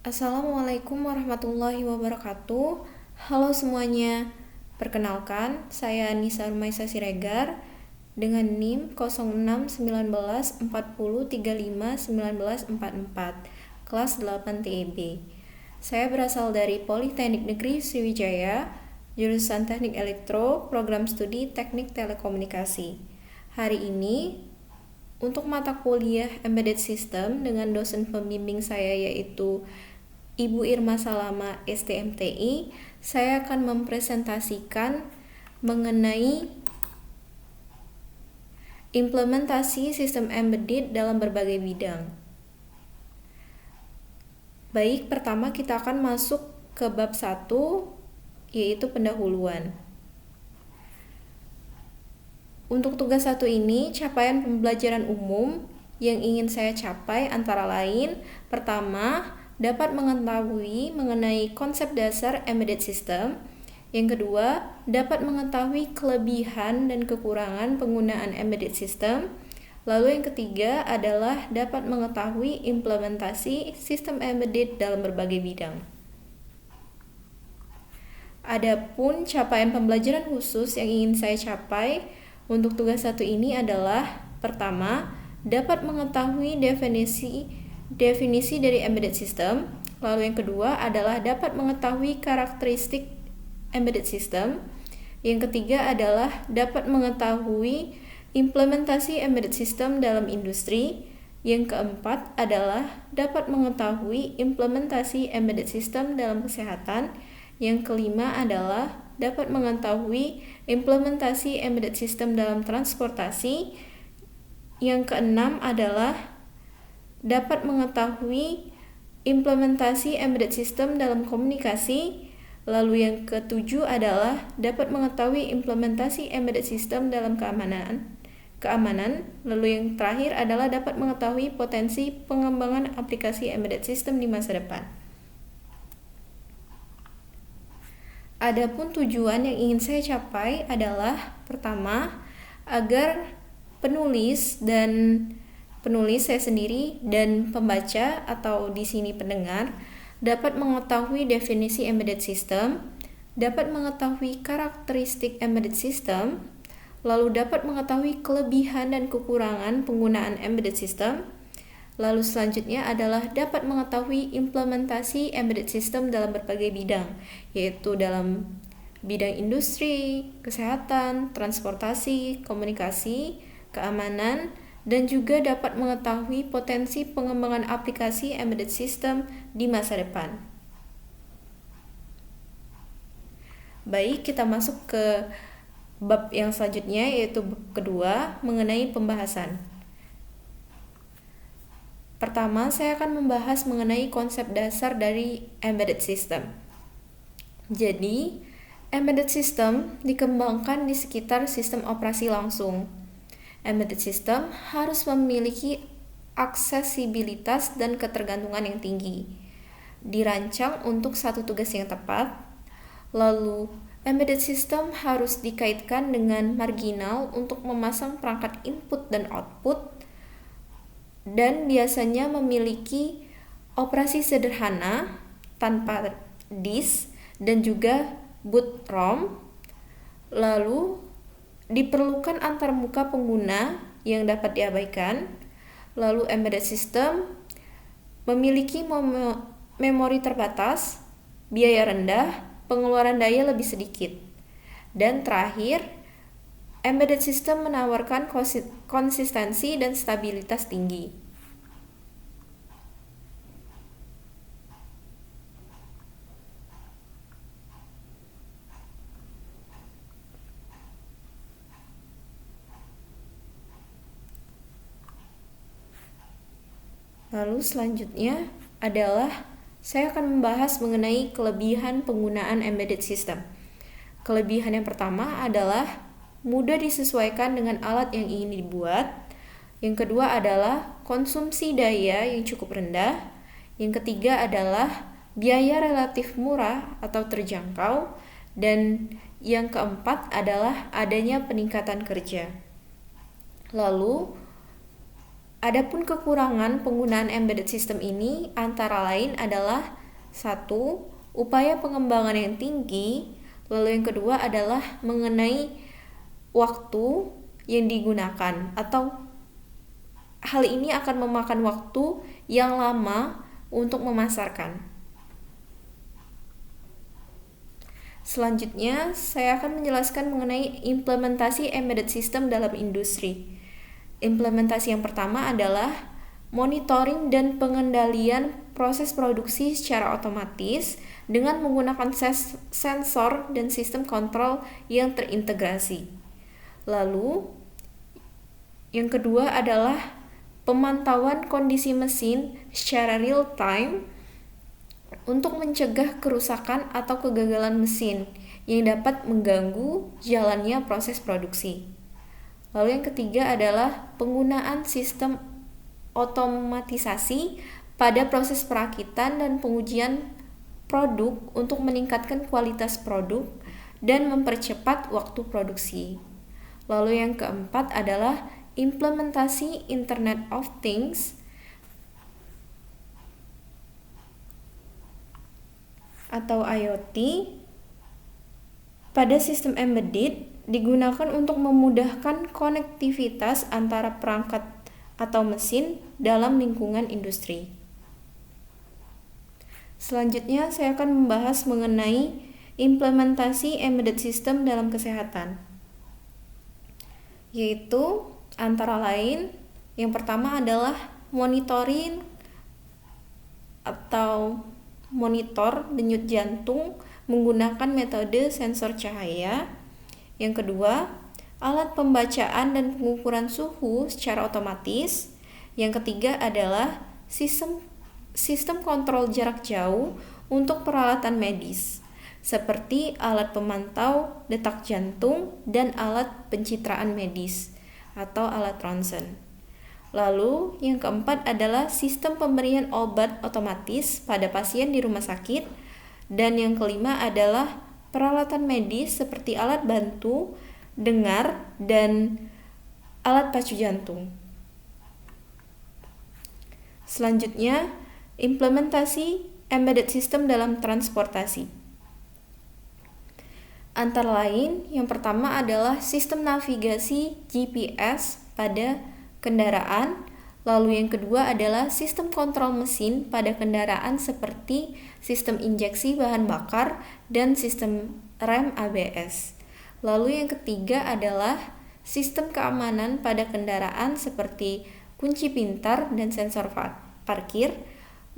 Assalamualaikum warahmatullahi wabarakatuh. Halo semuanya. Perkenalkan, saya Nisa Rumaisa Siregar dengan NIM 061940351944, kelas 8 TEB. Saya berasal dari Politeknik Negeri Sriwijaya, jurusan Teknik Elektro, program studi Teknik Telekomunikasi. Hari ini untuk mata kuliah Embedded System dengan dosen pembimbing saya yaitu Ibu Irma Salama STMTI, saya akan mempresentasikan mengenai implementasi sistem embedded dalam berbagai bidang. Baik, pertama kita akan masuk ke bab 1, yaitu pendahuluan. Untuk tugas 1 ini, capaian pembelajaran umum yang ingin saya capai antara lain, pertama, dapat mengetahui mengenai konsep dasar embedded system. Yang kedua, dapat mengetahui kelebihan dan kekurangan penggunaan embedded system. Lalu yang ketiga adalah dapat mengetahui implementasi sistem embedded dalam berbagai bidang. Adapun capaian pembelajaran khusus yang ingin saya capai untuk tugas 1 ini adalah pertama, dapat mengetahui definisi dari embedded system. Lalu yang kedua adalah dapat mengetahui karakteristik embedded system. Yang ketiga adalah dapat mengetahui implementasi embedded system dalam industri. Yang keempat adalah dapat mengetahui implementasi embedded system dalam kesehatan. Yang kelima adalah dapat mengetahui implementasi embedded system dalam transportasi. Yang keenam adalah dapat mengetahui implementasi embedded system dalam komunikasi. Lalu yang ketujuh adalah dapat mengetahui implementasi embedded system dalam keamanan. Lalu yang terakhir adalah dapat mengetahui potensi pengembangan aplikasi embedded system di masa depan. Adapun tujuan yang ingin saya capai adalah pertama, agar penulis saya sendiri dan pembaca atau di sini pendengar dapat mengetahui definisi embedded system, dapat mengetahui karakteristik embedded system, lalu dapat mengetahui kelebihan dan kekurangan penggunaan embedded system. Lalu selanjutnya adalah dapat mengetahui implementasi embedded system dalam berbagai bidang, yaitu dalam bidang industri, kesehatan, transportasi, komunikasi, keamanan, dan juga dapat mengetahui potensi pengembangan aplikasi embedded system di masa depan. Baik, kita masuk ke bab yang selanjutnya, yaitu bab kedua mengenai pembahasan. Pertama, saya akan membahas mengenai konsep dasar dari embedded system. Jadi, embedded system dikembangkan di sekitar sistem operasi langsung. Embedded system harus memiliki aksesibilitas dan ketergantungan yang tinggi. Dirancang untuk satu tugas yang tepat. Lalu, embedded system harus dikaitkan dengan marginal untuk memasang perangkat input dan output, dan biasanya memiliki operasi sederhana tanpa disk dan juga boot ROM. Lalu diperlukan antarmuka pengguna yang dapat diabaikan. Lalu embedded system memiliki memori terbatas, biaya rendah, pengeluaran daya lebih sedikit. Dan terakhir, embedded system menawarkan konsistensi dan stabilitas tinggi. Lalu selanjutnya adalah saya akan membahas mengenai kelebihan penggunaan embedded system. Kelebihan yang pertama adalah mudah disesuaikan dengan alat yang ingin dibuat. Yang kedua adalah konsumsi daya yang cukup rendah. Yang ketiga adalah biaya relatif murah atau terjangkau. Dan yang keempat adalah adanya peningkatan kerja. Lalu Adapun kekurangan penggunaan embedded system ini antara lain adalah satu, upaya pengembangan yang tinggi, lalu yang kedua adalah mengenai waktu yang digunakan atau hal ini akan memakan waktu yang lama untuk memasarkan. Selanjutnya, saya akan menjelaskan mengenai implementasi embedded system dalam industri. Implementasi yang pertama adalah monitoring dan pengendalian proses produksi secara otomatis dengan menggunakan sensor dan sistem kontrol yang terintegrasi. Lalu, yang kedua adalah pemantauan kondisi mesin secara real time untuk mencegah kerusakan atau kegagalan mesin yang dapat mengganggu jalannya proses produksi. Lalu yang ketiga adalah penggunaan sistem otomatisasi pada proses perakitan dan pengujian produk untuk meningkatkan kualitas produk dan mempercepat waktu produksi. Lalu yang keempat adalah implementasi Internet of Things atau IoT pada sistem embedded digunakan untuk memudahkan konektivitas antara perangkat atau mesin dalam lingkungan industri. Selanjutnya saya akan membahas mengenai implementasi embedded system dalam kesehatan, yaitu antara lain yang pertama adalah monitoring atau monitor denyut jantung menggunakan metode sensor cahaya. Yang kedua, alat pembacaan dan pengukuran suhu secara otomatis. Yang ketiga adalah sistem kontrol jarak jauh untuk peralatan medis, seperti alat pemantau detak jantung dan alat pencitraan medis atau alat ronsen. Lalu, yang keempat adalah sistem pemberian obat otomatis pada pasien di rumah sakit. Dan yang kelima adalah peralatan medis seperti alat bantu dengar dan alat pacu jantung. Selanjutnya, implementasi embedded system dalam transportasi. Antara lain, yang pertama adalah sistem navigasi GPS pada kendaraan, lalu yang kedua adalah sistem kontrol mesin pada kendaraan seperti sistem injeksi bahan bakar dan sistem rem ABS. Lalu yang ketiga adalah sistem keamanan pada kendaraan seperti kunci pintar dan sensor parkir.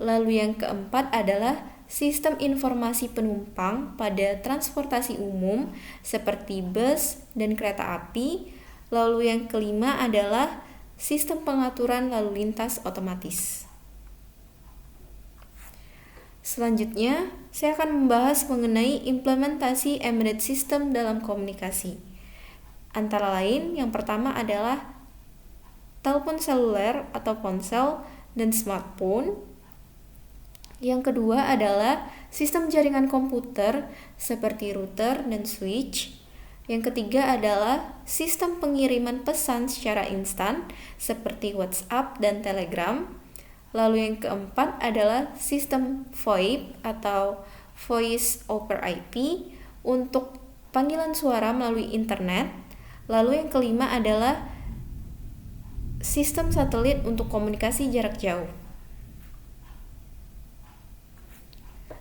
Lalu yang keempat adalah sistem informasi penumpang pada transportasi umum seperti bus dan kereta api. Lalu yang kelima adalah sistem pengaturan lalu lintas otomatis. Selanjutnya, saya akan membahas mengenai implementasi embedded system dalam komunikasi. Antara lain, yang pertama adalah telepon seluler atau ponsel dan smartphone. Yang kedua adalah sistem jaringan komputer seperti router dan switch. Yang ketiga adalah sistem pengiriman pesan secara instan seperti WhatsApp dan Telegram. Lalu yang keempat adalah sistem VoIP atau Voice over IP untuk panggilan suara melalui internet. Lalu yang kelima adalah sistem satelit untuk komunikasi jarak jauh.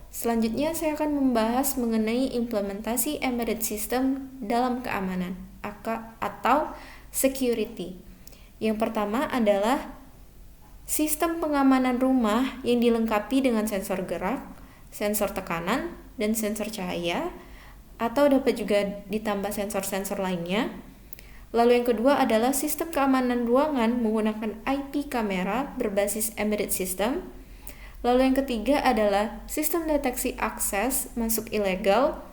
Selanjutnya saya akan membahas mengenai implementasi embedded system dalam keamanan atau security. Yang pertama adalah sistem pengamanan rumah yang dilengkapi dengan sensor gerak, sensor tekanan, dan sensor cahaya, atau dapat juga ditambah sensor-sensor lainnya. Lalu yang kedua adalah sistem keamanan ruangan menggunakan IP kamera berbasis embedded system. Lalu yang ketiga adalah sistem deteksi akses masuk ilegal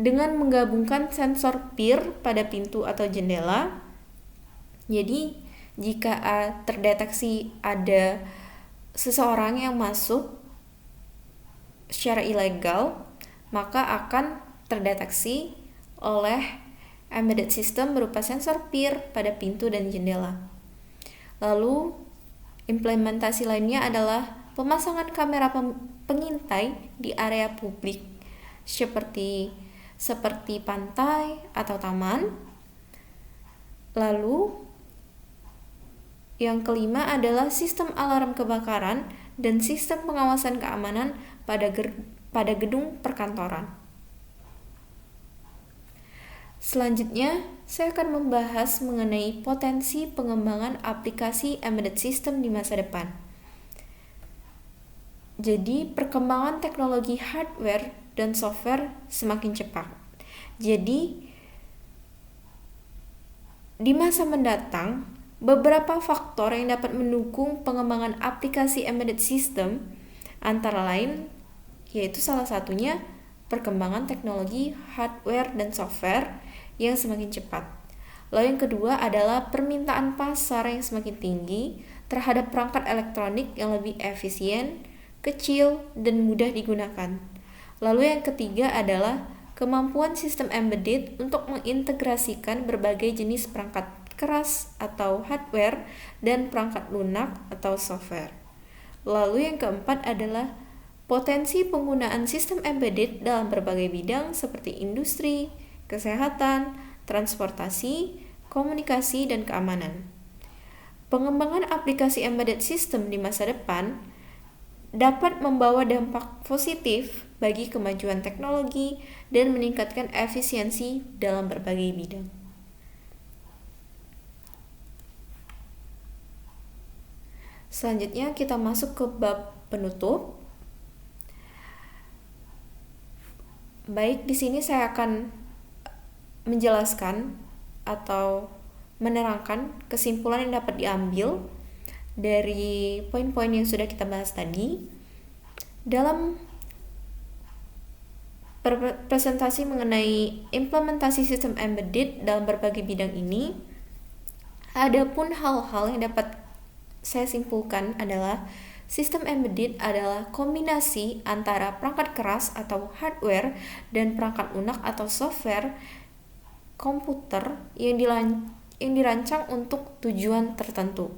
dengan menggabungkan sensor peer pada pintu atau jendela. Jadi, jika terdeteksi ada seseorang yang masuk secara ilegal, maka akan terdeteksi oleh embedded system berupa sensor peer pada pintu dan jendela. Lalu implementasi lainnya adalah pemasangan kamera pengintai di area publik seperti pantai atau taman. Lalu yang kelima adalah sistem alarm kebakaran dan sistem pengawasan keamanan pada gedung perkantoran. Selanjutnya, saya akan membahas mengenai potensi pengembangan aplikasi embedded system di masa depan. Jadi, perkembangan teknologi hardware dan software semakin cepat. Jadi, di masa mendatang, beberapa faktor yang dapat mendukung pengembangan aplikasi embedded system antara lain yaitu salah satunya perkembangan teknologi hardware dan software yang semakin cepat. Lalu yang kedua adalah permintaan pasar yang semakin tinggi terhadap perangkat elektronik yang lebih efisien, kecil, dan mudah digunakan. Lalu yang ketiga adalah kemampuan sistem embedded untuk mengintegrasikan berbagai jenis perangkat keras atau hardware dan perangkat lunak atau software. Lalu yang keempat adalah potensi penggunaan sistem embedded dalam berbagai bidang seperti industri, kesehatan, transportasi, komunikasi, dan keamanan. Pengembangan aplikasi embedded system di masa depan dapat membawa dampak positif bagi kemajuan teknologi dan meningkatkan efisiensi dalam berbagai bidang. Selanjutnya kita masuk ke bab penutup. Baik, di sini saya akan menjelaskan atau menerangkan kesimpulan yang dapat diambil dari poin-poin yang sudah kita bahas tadi. Dalam presentasi mengenai implementasi sistem embedded dalam berbagai bidang ini, adapun hal-hal yang dapat saya simpulkan adalah sistem embedded adalah kombinasi antara perangkat keras atau hardware dan perangkat lunak atau software komputer yang dirancang untuk tujuan tertentu.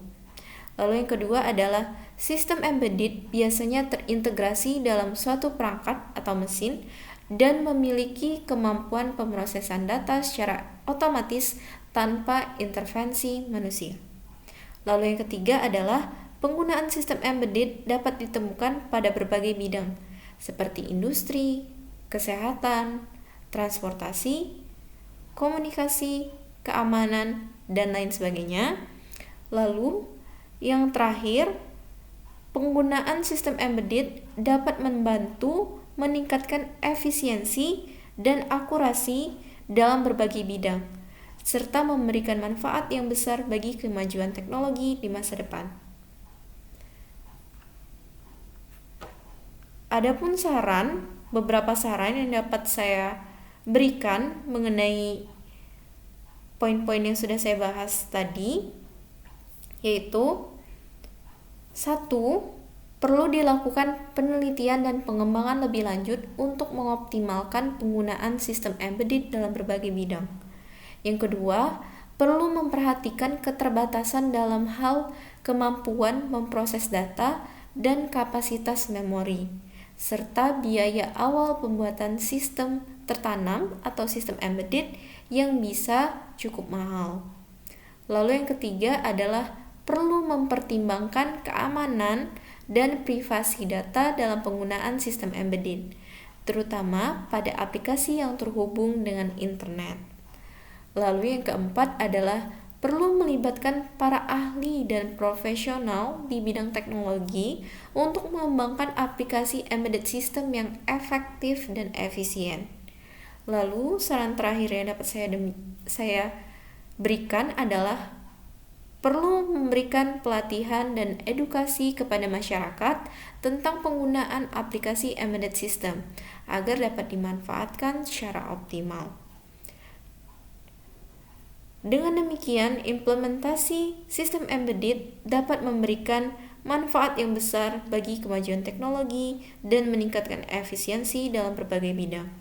Lalu yang kedua adalah sistem embedded biasanya terintegrasi dalam suatu perangkat atau mesin dan memiliki kemampuan pemrosesan data secara otomatis tanpa intervensi manusia. Lalu yang ketiga adalah penggunaan sistem embedded dapat ditemukan pada berbagai bidang seperti industri, kesehatan, transportasi, komunikasi, keamanan, dan lain sebagainya. Lalu, yang terakhir, penggunaan sistem embedded dapat membantu meningkatkan efisiensi dan akurasi dalam berbagai bidang, serta memberikan manfaat yang besar bagi kemajuan teknologi di masa depan. Adapun beberapa saran yang dapat saya berikan mengenai poin-poin yang sudah saya bahas tadi, yaitu 1. Perlu dilakukan penelitian dan pengembangan lebih lanjut untuk mengoptimalkan penggunaan sistem embedded dalam berbagai bidang. Yang kedua, perlu memperhatikan keterbatasan dalam hal kemampuan memproses data dan kapasitas memori, serta biaya awal pembuatan sistem tertanam atau sistem embedded yang bisa cukup mahal. Lalu yang ketiga adalah perlu mempertimbangkan keamanan dan privasi data dalam penggunaan sistem embedded, terutama pada aplikasi yang terhubung dengan internet. Lalu yang keempat adalah perlu melibatkan para ahli dan profesional di bidang teknologi untuk mengembangkan aplikasi embedded system yang efektif dan efisien. Lalu saran terakhir yang dapat saya berikan adalah perlu memberikan pelatihan dan edukasi kepada masyarakat tentang penggunaan aplikasi embedded system agar dapat dimanfaatkan secara optimal. Dengan demikian, implementasi sistem embedded dapat memberikan manfaat yang besar bagi kemajuan teknologi dan meningkatkan efisiensi dalam berbagai bidang.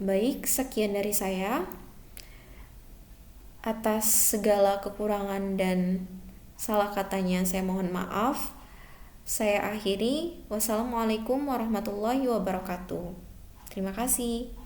Baik, sekian dari saya. Atas segala kekurangan dan salah katanya saya mohon maaf. Saya akhiri. Wassalamualaikum warahmatullahi wabarakatuh. Terima kasih.